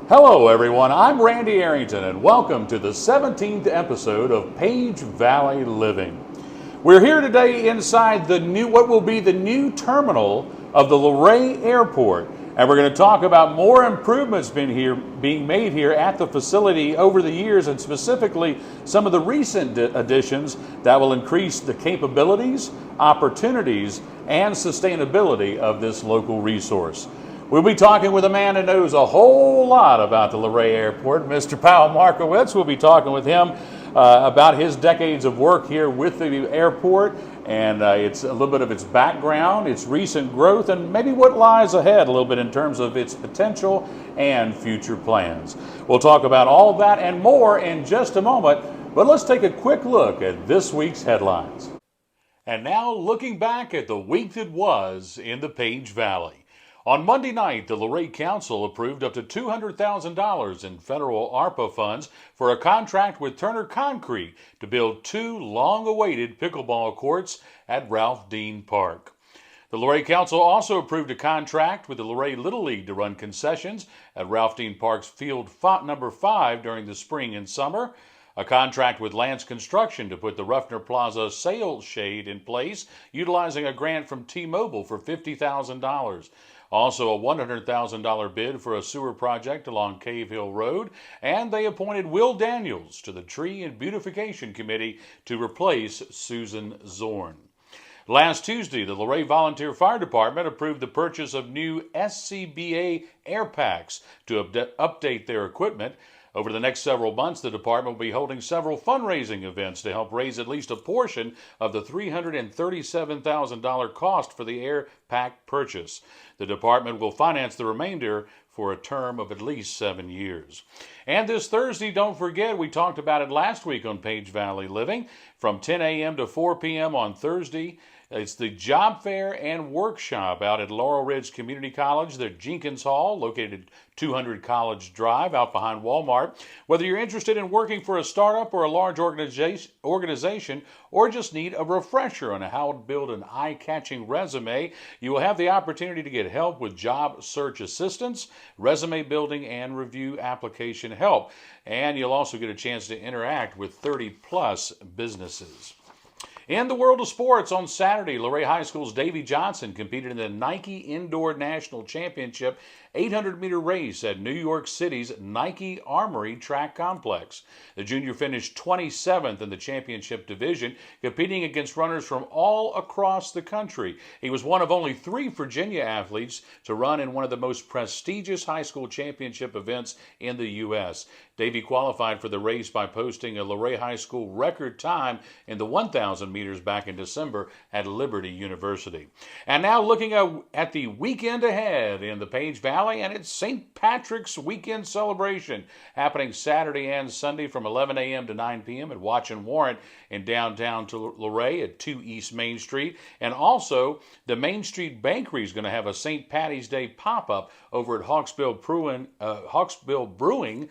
Hello everyone, I'm Randy Arrington and welcome to the 17th episode of Page Valley Living. We're here today inside what will be the new terminal of the Luray Airport, and we're going to talk about more improvements being made here at the facility over the years, and specifically some of the recent additions that will increase the capabilities, opportunities, and sustainability of this local resource. We'll be talking with a man who knows a whole lot about the Luray Airport, Mr. Powell Markowitz. We'll be talking with him about his decades of work here with the airport, and it's a little bit of its background, its recent growth, and maybe what lies ahead a little bit in terms of its potential and future plans. We'll talk about all that and more in just a moment, but let's take a quick look at this week's headlines. And now looking back at the week that was in the Page Valley. On Monday night, the Luray Council approved up to $200,000 in federal ARPA funds for a contract with Turner Concrete to build two long-awaited pickleball courts at Ralph Dean Park. The Luray Council also approved a contract with the Luray Little League to run concessions at Ralph Dean Park's Field number 5 during the spring and summer, a contract with Lance Construction to put the Ruffner Plaza sail shade in place, utilizing a grant from T-Mobile for $50,000. Also a $100,000 bid for a sewer project along Cave Hill Road, and they appointed Will Daniels to the Tree and Beautification Committee to replace Susan Zorn. Last Tuesday, the Luray Volunteer Fire Department approved the purchase of new SCBA air packs to update their equipment. Over the next several months, the department will be holding several fundraising events to help raise at least a portion of the $337,000 cost for the air pack purchase. The department will finance the remainder for a term of at least 7 years. And this Thursday, don't forget, we talked about it last week on Page Valley Living, from 10 a.m. to 4 p.m. on Thursday. It's the Job Fair and Workshop out at Laurel Ridge Community College, the Jenkins Hall, located 200 College Drive out behind Walmart. Whether you're interested in working for a startup or a large organization, or just need a refresher on how to build an eye-catching resume, you will have the opportunity to get help with job search assistance, resume building, and review application help. And you'll also get a chance to interact with 30-plus businesses. In the world of sports, on Saturday, Luray High School's Davy Johnson competed in the Nike Indoor National Championship 800-meter race at New York City's Nike Armory Track Complex. The junior finished 27th in the championship division, competing against runners from all across the country. He was one of only 3 Virginia athletes to run in one of the most prestigious high school championship events in the U.S. Davy qualified for the race by posting a Luray High School record time in the 1,000 meters back in December at Liberty University. And now looking at the weekend ahead in the Page Valley, and it's St. Patrick's weekend celebration happening Saturday and Sunday from 11 a.m. to 9 p.m. at Watch and Warrant in downtown Luray at 2 East Main Street. And also, the Main Street Bakery is going to have a St. Patty's Day pop-up over at Hawksbill Brewing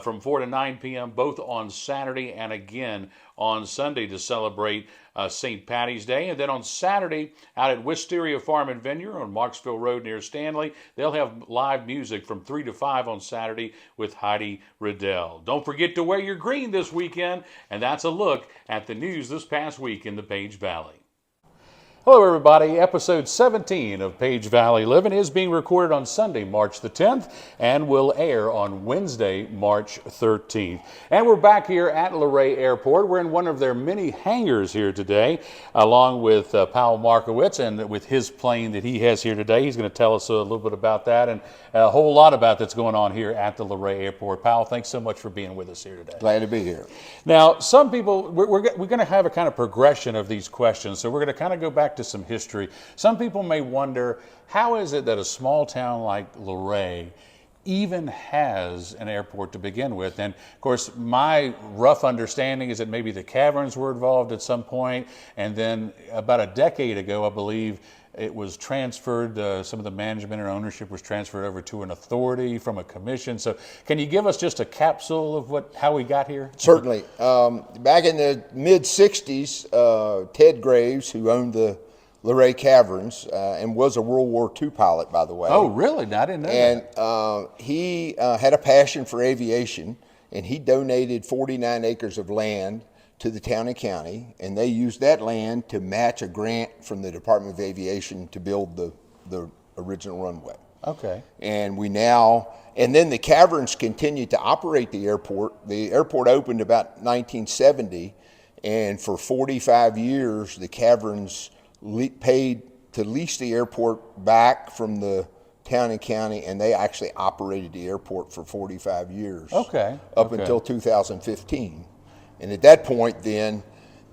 from 4 to 9 p.m. both on Saturday and again on Sunday to celebrate St. Patty's Day. And then on Saturday, out at Wisteria Farm and Vineyard on Marksville Road near Stanley, they'll have live music from 3 to 5 on Saturday with Heidi Riddell. Don't forget to wear your green this weekend, and that's a look at the news this past week in the Page Valley. Hello everybody, episode 17 of Page Valley Living is being recorded on Sunday, March the 10th, and will air on Wednesday, March 13th. And we're back here at Luray Airport. We're in one of their many hangars here today, along with Powell Markowitz, and with his plane that he has here today. He's going to tell us a little bit about that and a whole lot about that's going on here at the Luray Airport. Powell, thanks so much for being with us here today. Glad to be here. Now, some people, we're going to have a kind of progression of these questions, so we're going to kind of go back to some history. Some people may wonder, how is it that a small town like Luray even has an airport to begin with? And of course, my rough understanding is that maybe the Caverns were involved at some point, and then about a decade ago, I believe, it was transferred, some of the management and ownership was transferred over to an authority from a commission. So can you give us just a capsule of how we got here? Certainly. Back in the mid-'60s, Ted Graves, who owned the Luray Caverns, and was a World War II pilot, by the way. Oh, really? I didn't know that. And he had a passion for aviation, and he donated 49 acres of land to the town and county, and they used that land to match a grant from the Department of Aviation to build the original runway. Okay. And and then the Caverns continued to operate the airport. The airport opened about 1970, and for 45 years, the Caverns paid to lease the airport back from the town and county, and they actually operated the airport for 45 years. Okay. Up until 2015. And at that point, then,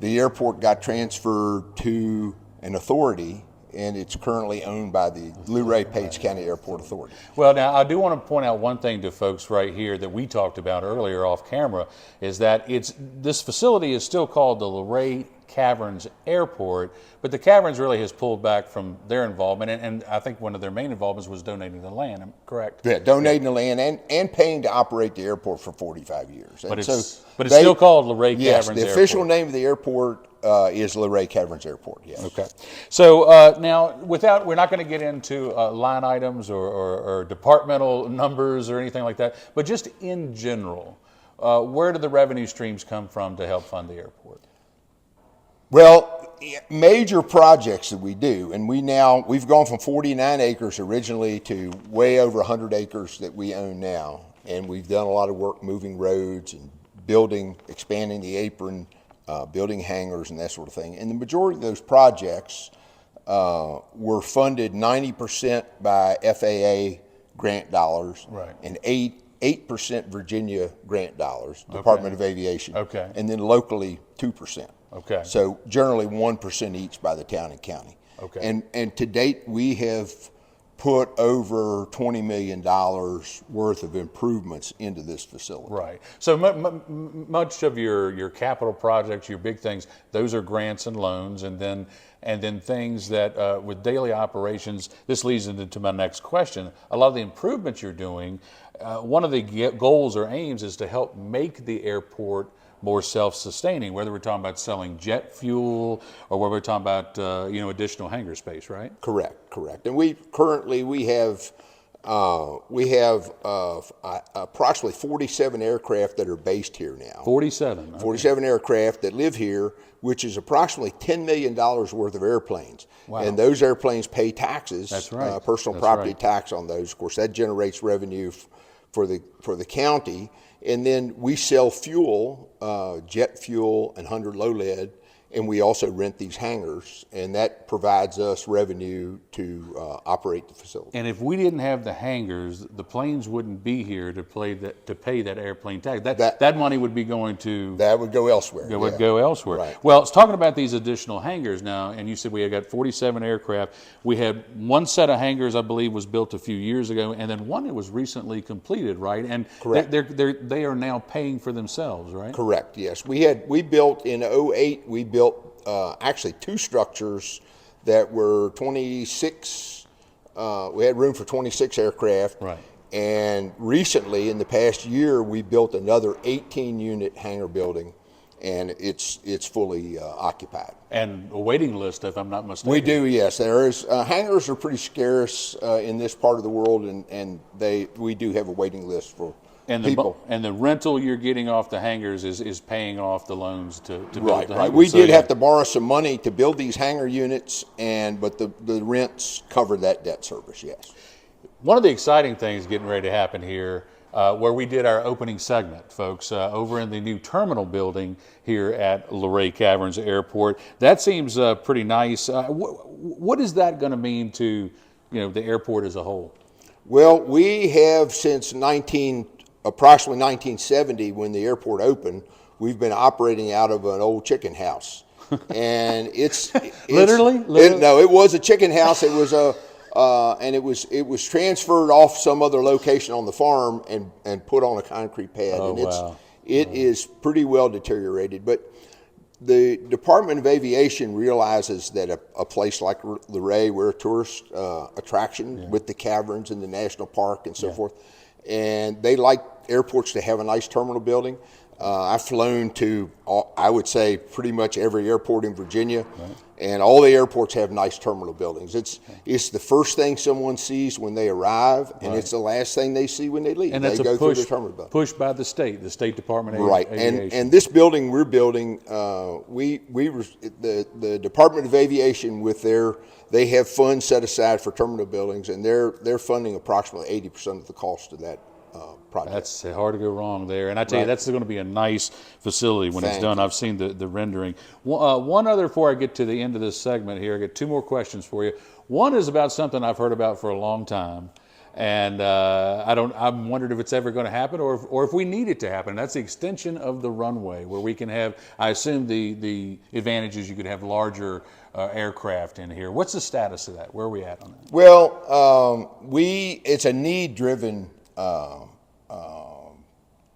the airport got transferred to an authority, and it's currently owned by the Luray Page County Airport Authority. Well, now I do want to point out one thing to folks right here that we talked about earlier off camera, is that this facility is still called the Luray Caverns Airport, but the Caverns really has pulled back from their involvement, and I think one of their main involvements was donating the land. Am I correct? Yeah, donating the land and paying to operate the airport for 45 years. But it's still called Luray Caverns Airport. Yes, the official name of the airport is Luray Caverns Airport, yes. Okay. So now, we're not going to get into line items or departmental numbers or anything like that, but just in general, where do the revenue streams come from to help fund the airport? Well, major projects that we do, and we've gone from 49 acres originally to way over 100 acres that we own now, and we've done a lot of work moving roads and expanding the apron, building hangars and that sort of thing. And the majority of those projects were funded 90% by FAA grant dollars, right, and 8% Virginia grant dollars, Department of Aviation, okay, and then locally 2%. Okay. So generally 1% each by the town and county. Okay. And to date, we have put over $20 million worth of improvements into this facility. Right. So much of your capital projects, your big things, those are grants and loans, and then things that with daily operations. This leads into my next question. A lot of the improvements you're doing, one of the goals or aims is to help make the airport more self-sustaining, whether we're talking about selling jet fuel or whether we're talking about additional hangar space, right? Correct. And we have approximately 47 aircraft that are based here now. 47. Okay. 47 aircraft that live here, which is approximately $10 million worth of airplanes. Wow. And those airplanes pay taxes. That's right. Personal property tax on those. Of course, that generates revenue for the county. And then we sell fuel, jet fuel and 100 low lead, and we also rent these hangars, and that provides us revenue to operate the facility. And if we didn't have the hangars, the planes wouldn't be here to pay that airplane tax. That money would be going to... That would go elsewhere. It would go elsewhere. Right. Well, it's talking about these additional hangars now, and you said we had got 47 aircraft. We had one set of hangars, I believe, was built a few years ago, and then one that was recently completed, right? And correct. They are now paying for themselves, right? Correct, yes. We built in 2008, we built actually two structures that were 26, we had room for 26 aircraft. Right. And recently, in the past year, we built another 18-unit hangar building, and it's fully occupied. And a waiting list, if I'm not mistaken. We do, yes. There is hangars are pretty scarce in this part of the world, and we do have a waiting list for people. And the rental you're getting off the hangars is paying off the loans to build the hangars. Right. We did have to borrow some money to build these hangar units, but the rents covered that debt service, yes. One of the exciting things getting ready to happen here, where we did our opening segment, folks, over in the new terminal building here at Luray Caverns Airport. That seems pretty nice. What is that going to mean to the airport as a whole? Well, we have since approximately 1970, when the airport opened, we've been operating out of an old chicken house, and it's literally. No, it was a chicken house. It was and it was transferred off some other location on the farm and put on a concrete pad. Oh, and wow. It is pretty well deteriorated. But the Department of Aviation realizes that a place like Luray, we're a tourist attraction with the caverns and the national park and so forth, and they like airports to have a nice terminal building. I've flown to, I would say, pretty much every airport in Virginia, and all the airports have nice terminal buildings. It's the first thing someone sees when they arrive, and it's the last thing they see when they leave. And that's they go a push, through the terminal building. push by the State Department of Right, Aviation. and this building we're building, the Department of Aviation they have funds set aside for terminal buildings, and they're funding approximately 80% of the cost of that project. That's hard to go wrong there. And I tell you, that's going to be a nice facility when it's done. I've seen the rendering. One other before I get to the end of this segment here, I got 2 more questions for you. One is about something I've heard about for a long time. And I'm wondering if it's ever going to happen or if we need it to happen. That's the extension of the runway where we can have, I assume the advantage is you could have larger aircraft in here. What's the status of that? Where are we at on that? Well, it's a need-driven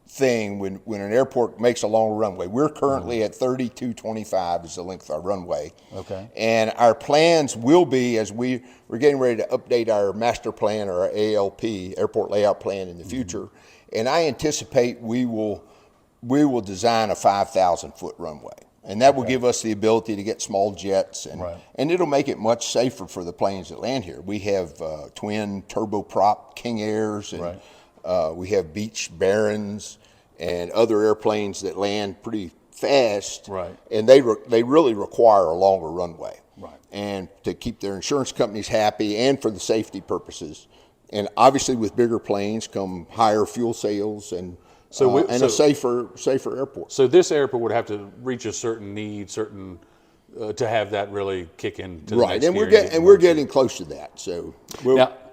thing when an airport makes a long runway. We're currently at 3225 is the length of our runway. Okay. And our plans will be, as we're getting ready to update our master plan or our ALP, airport layout plan in the future. And I anticipate we will design a 5,000-foot runway. And that will give us the ability to get small jets, and it'll make it much safer for the planes that land here. We have twin turboprop King Airs, and we have Beech Barons and other airplanes that land pretty fast, and they really require a longer runway, and to keep their insurance companies happy and for the safety purposes. And obviously with bigger planes come higher fuel sales and a safer airport. So this airport would have to reach a certain need, to have that really kick in. To right, the and next we're getting close to that. So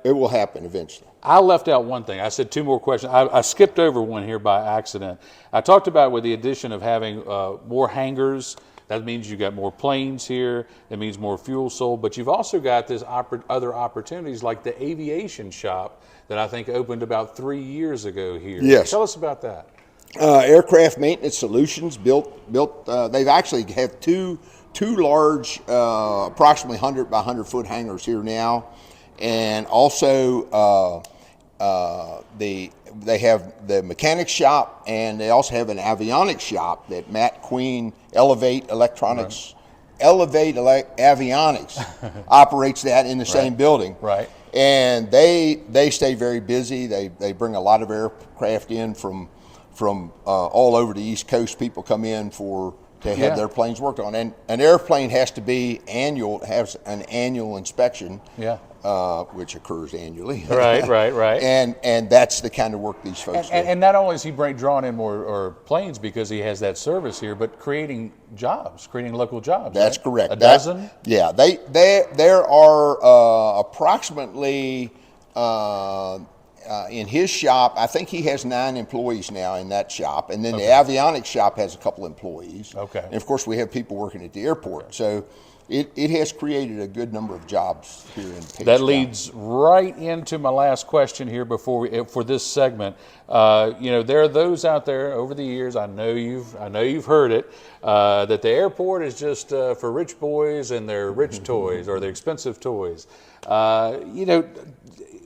it will happen eventually. I left out one thing. I said 2 more questions. I skipped over one here by accident. I talked about with the addition of having more hangars. That means you've got more planes here. That means more fuel sold. But you've also got this other opportunities like the aviation shop that I think opened about 3 years ago here. Yes. Tell us about that. Aircraft Maintenance Solutions built. They've actually have two large, approximately 100 by 100 foot hangars here now, and also they have the mechanics shop, and they also have an avionics shop that Matt Queen Elevate Avionics operates that in the same building. Right. And they stay very busy. They bring a lot of aircraft in from all over the East Coast. People come in to have their planes worked on. And an airplane has an annual inspection. Which occurs annually. Right. And that's the kind of work these folks do. And not only is he drawing in more planes because he has that service here, but creating local jobs. That's correct. A dozen? Yeah, there are approximately in his shop. I think he has 9 employees now in that shop, and then the avionics shop has a couple employees. Okay. And of course, we have people working at the airport. So it has created a good number of jobs here in Page That County. leads right into my last question here for this segment. There are those out there over the years. I know you've heard it that the airport is just for rich boys and their rich toys or their expensive toys.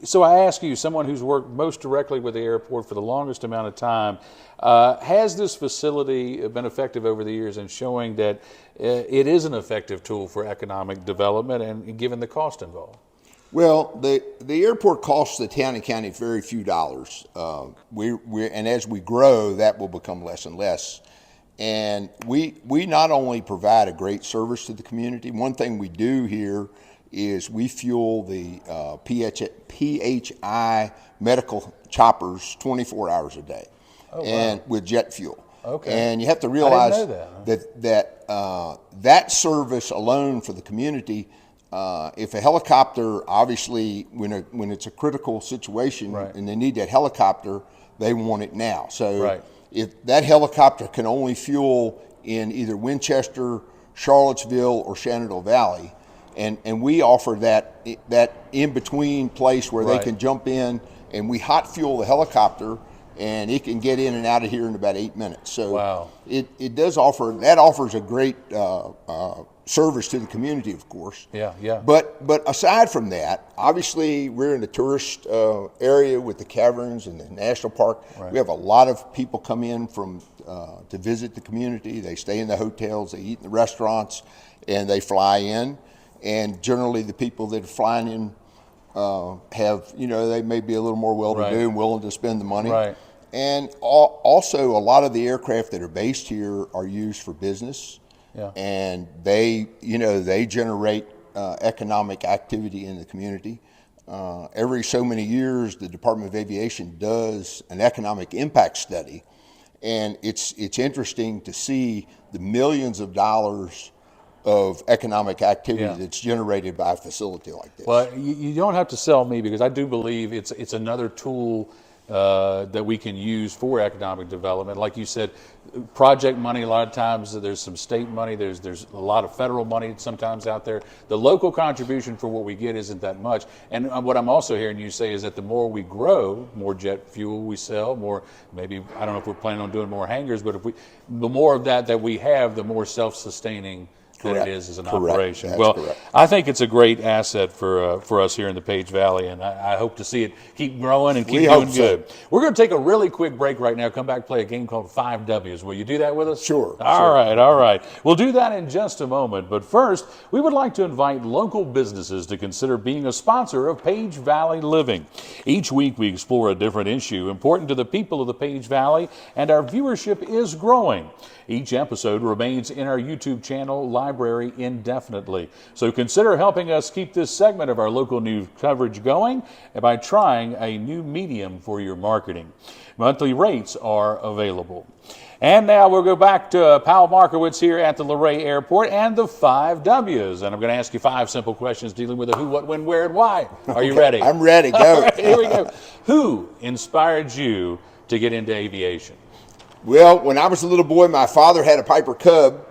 So I ask you, someone who's worked most directly with the airport for the longest amount of time, has this facility been effective over the years in showing that it is an effective tool for economic development and given the cost involved? Well, the airport costs the town and county very few dollars. And as we grow, that will become less and less. And we not only provide a great service to the community. One thing we do here is we fuel the PHI medical choppers 24 hours a day, and with jet fuel. Okay. And you have to realize I didn't know that service alone for the community. If a helicopter, obviously, when it's a critical situation and they need that helicopter, they want it now. So if that helicopter can only fuel in either Winchester, Charlottesville, or Shenandoah Valley, and we offer that in between place where they can jump in, and we hot fuel the helicopter, and it can get in and out of here in about 8 minutes. So it offers a great service to the community, of course. Yeah, yeah. But aside from that, obviously we're in the tourist area with the caverns and the national park. Right. We have a lot of people come in from to visit the community. They stay in the hotels, they eat in the restaurants, and they fly in. And generally, the people that are flying in have, they may be a little more well-to-do Right. and willing to spend the money. Right. And also, a lot of the aircraft that are based here are used for business. Yeah. And they generate economic activity in the community. Every so many years, the Department of Aviation does an economic impact study, and it's interesting to see the millions of dollars of economic activity Yeah. that's generated by a facility like this. Well, you don't have to sell me, because I do believe it's another tool that we can use for economic development. Like you said, project money, a lot of times there's some state money, there's a lot of federal money sometimes out there. The local contribution for what we get isn't that much. And what I'm also hearing you say is that the more we grow, more jet fuel we sell, more, maybe, I don't know if we're planning on doing more hangars, but the more of that we have, the more self-sustaining that it is as an operation. That's well, correct. I think it's a great asset for us here in the Page Valley, and I hope to see it keep growing and keep doing good. We're going to take a really quick break right now, come back and play a game called 5 W's. Will you do that with us? Sure. All right. We'll do that in just a moment, but first, we would like to invite local businesses to consider being a sponsor of Page Valley Living. Each week, we explore a different issue important to the people of the Page Valley, and our viewership is growing. Each episode remains in our YouTube channel library indefinitely. So consider helping us keep this segment of our local news coverage going by trying a new medium for your marketing. Monthly rates are available. And now we'll go back to Powell Markowitz here at the Luray Airport and the 5 W's. And I'm going to ask you 5 simple questions dealing with the who, what, when, where, and why. Are you ready? I'm ready. Go. All right, here we go. Who inspired you to get into aviation? Well, when I was a little boy, my father had a Piper Cub,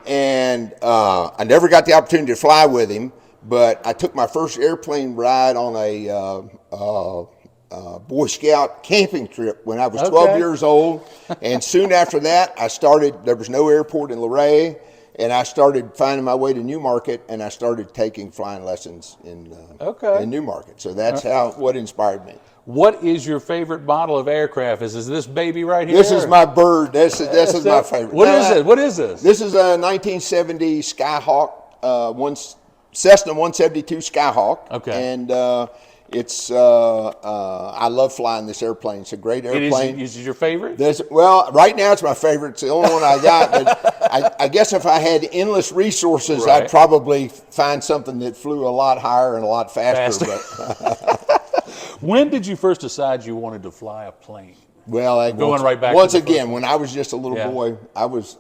and I never got the opportunity to fly with him, but I took my first airplane ride on a Boy Scout camping trip when I was 12 years old. And soon after that, there was no airport in Luray, and I started finding my way to Newmarket, and I started taking flying lessons in Newmarket. So that's what inspired me. What is your favorite model of aircraft? Is this baby right here? This is my bird. This is my favorite. What is it? What is this? This is a 1970 Skyhawk, Cessna 172 Skyhawk. Okay. And I love flying this airplane. It's a great airplane. Is it your favorite? Well, right now it's my favorite. It's the only one I got. But I guess if I had endless resources, Right. I'd probably find something that flew a lot higher and a lot faster. When did you first decide you wanted to fly a plane? Well, once again, when I was just a little boy, I was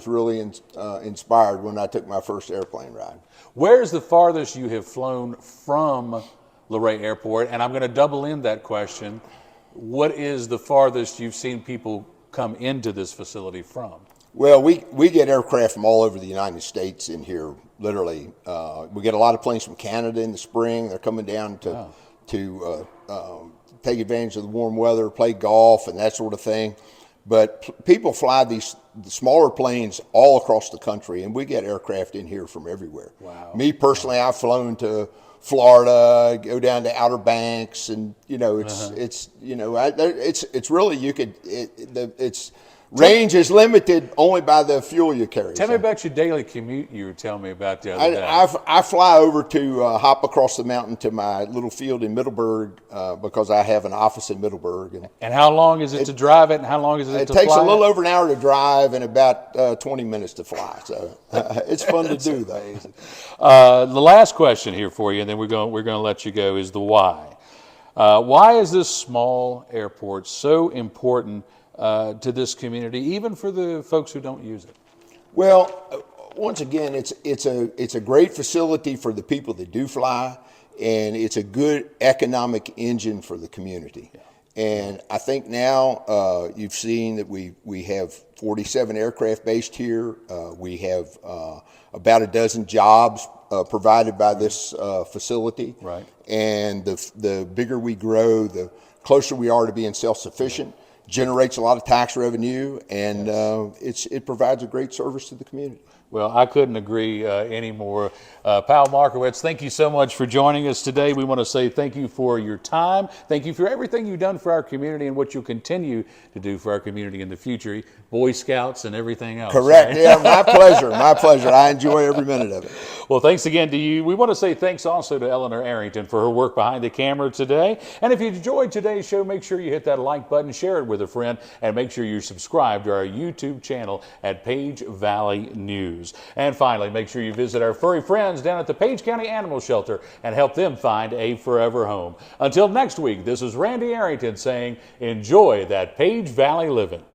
really inspired when I took my first airplane ride. Where's the farthest you have flown from Luray Airport? And I'm going to double in that question. What is the farthest you've seen people come into this facility from? Well, we get aircraft from all over the United States in here, literally. We get a lot of planes from Canada in the spring. They're coming down to take advantage of the warm weather, play golf, and that sort of thing. But people fly the smaller planes all across the country, and we get aircraft in here from everywhere. Wow. Me personally, I've flown to Florida, go down to Outer Banks, and range is limited only by the fuel you carry. Tell me about your daily commute you were telling me about the other day. I fly over to hop across the mountain to my little field in Middleburg because I have an office in Middleburg. And how long is it to drive it, and how long is it to fly? It takes a little over an hour to drive and about 20 minutes to fly. So it's fun to do, though. The last question here for you, and then we're going to let you go, is the why. Why is this small airport so important to this community, even for the folks who don't use it? Well, once again, it's a great facility for the people that do fly, and it's a good economic engine for the community. Yeah. And I think now you've seen that we have 47 aircraft based here. We have about a dozen jobs provided by this facility. Right. And the bigger we grow, the closer we are to being self-sufficient. Generates a lot of tax revenue, and it provides a great service to the community. Well, I couldn't agree anymore. Powell Markowitz, thank you so much for joining us today. We want to say thank you for your time. Thank you for everything you've done for our community and what you'll continue to do for our community in the future. Boy Scouts and everything else. Correct. Right? Yeah, my pleasure. My pleasure. I enjoy every minute of it. Well, thanks again to you. We want to say thanks also to Eleanor Arrington for her work behind the camera today. And if you enjoyed today's show, make sure you hit that like button, share it with a friend, and make sure you're subscribed to our YouTube channel at Page Valley News. And finally, make sure you visit our furry friends down at the Page County Animal Shelter and help them find a forever home. Until next week, this is Randy Arrington saying, enjoy that Page Valley living.